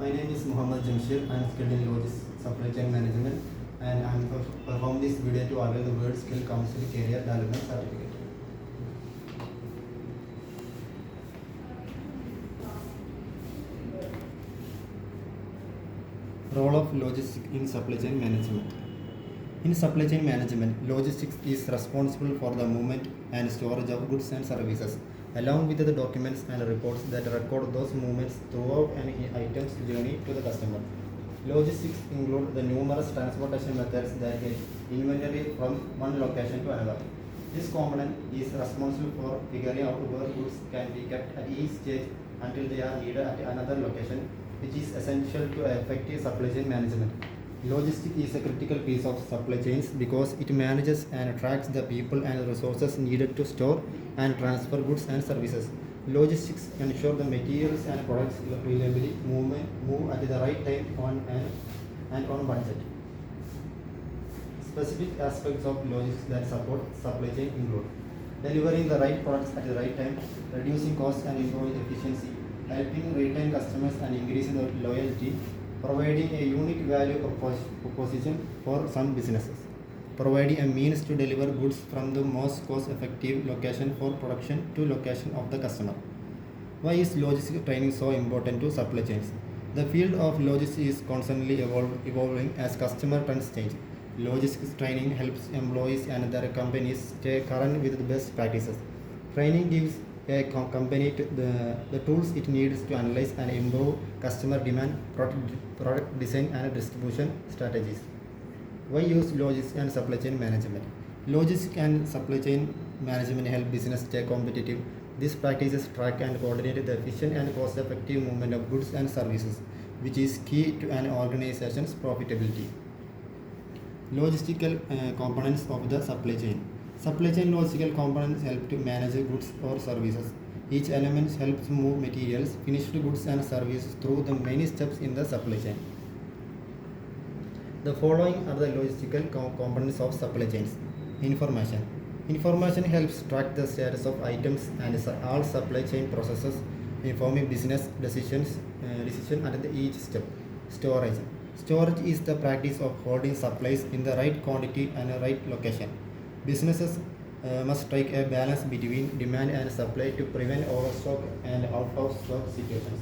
My name is Muhammad Jamshir. I am skilled in logistics, supply chain management, and I am perform this video to avail the World Skill Council Career Development Certificate. Role of logistics in supply chain management. In supply chain management, logistics is responsible for the movement and storage of goods and services, along with the documents and reports that record those movements throughout an item's journey to the customer. Logistics include the numerous transportation methods that get inventory from one location to another. This component is responsible for figuring out where goods can be kept at each stage until they are needed at another location, which is essential to effective supply chain management. Logistics is a critical piece of supply chains because it manages and tracks the people and resources needed to store and transfer goods and services. Logistics ensure the materials and products reliably move at the right time and on budget. Specific aspects of logistics that support supply chain include delivering the right products at the right time, reducing costs and improving efficiency, helping retain customers and increasing the loyalty, providing a unique value proposition for some businesses, providing a means to deliver goods from the most cost-effective location for production to location of the customer. Why is logistics training so important to supply chains? The field of logistics is constantly evolving as customer trends change. Logistics training helps employees and their companies stay current with the best practices. Training gives a company the tools it needs to analyze and improve customer demand, product design and distribution strategies. Why use logistics and supply chain management? Logistics and supply chain management help business stay competitive. These practices track and coordinate the efficient and cost-effective movement of goods and services, which is key to an organization's profitability. Logistical components of the supply chain. Supply chain logistical components help to manage goods or services. Each element helps move materials, finished goods and services through the many steps in the supply chain. The following are the logistical components of supply chains. Information. Information helps track the status of items and all supply chain processes, informing business decision at each step. Storage. Storage is the practice of holding supplies in the right quantity and the right location. Businesses must strike a balance between demand and supply to prevent overstock and out-of-stock situations.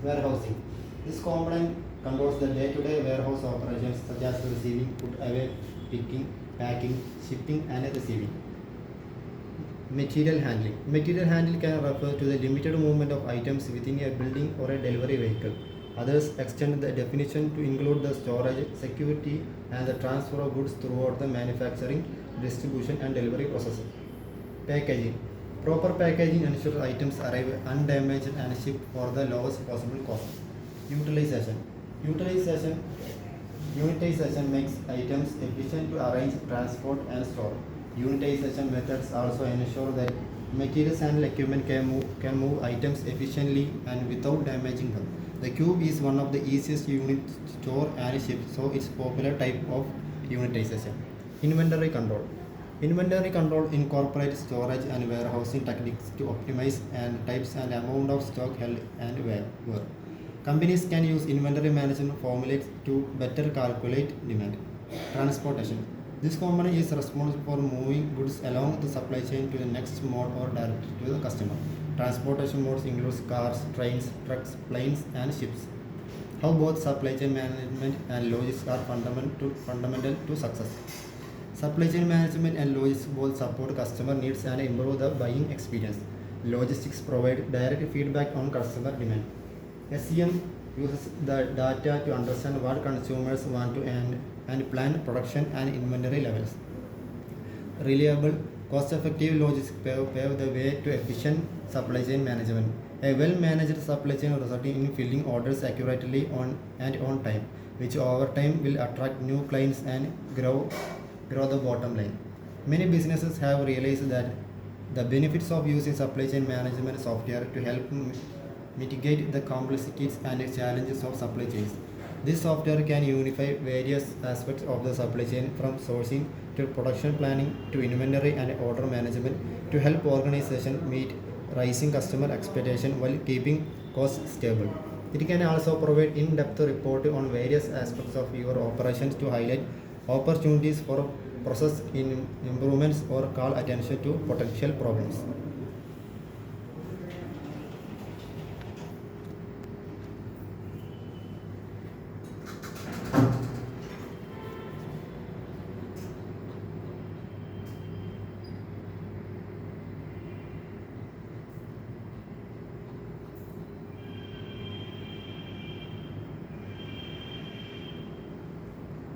Warehousing. This component controls the day-to-day warehouse operations such as receiving, put away, picking, packing, shipping and receiving. Material handling. Material handling can refer to the limited movement of items within a building or a delivery vehicle. Others extend the definition to include the storage, security, and the transfer of goods throughout the manufacturing, distribution, and delivery processes. Packaging. Proper packaging ensures items arrive undamaged and shipped for the lowest possible cost. Utilization. Unitization makes items efficient to arrange, transport, and store. Unitization methods also ensure that materials and equipment can move items efficiently and without damaging them. The cube is one of the easiest units to store and ship, so it's a popular type of unitization. Inventory control. Inventory control incorporates storage and warehousing techniques to optimize and types and amount of stock held and where. Companies can use inventory management formulas to better calculate demand. Transportation. This component is responsible for moving goods along the supply chain to the next mode or directly to the customer. Transportation modes include cars, trains, trucks, planes, and ships. How both supply chain management and logistics are fundamental to success. Supply chain management and logistics both support customer needs and improve the buying experience. Logistics provide direct feedback on customer demand. SCM uses the data to understand what consumers want to and plan production and inventory levels. Reliable, cost-effective logistics pave the way to efficient supply chain management. A well-managed supply chain resulting in filling orders accurately on time, which over time will attract new clients and grow the bottom line. Many businesses have realized that the benefits of using supply chain management software to help mitigate the complexities and challenges of supply chains. This software can unify various aspects of the supply chain from sourcing to production planning to inventory and order management to help organizations meet rising customer expectations while keeping costs stable. It can also provide in-depth report on various aspects of your operations to highlight opportunities for process improvements or call attention to potential problems.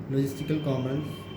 Logistical components.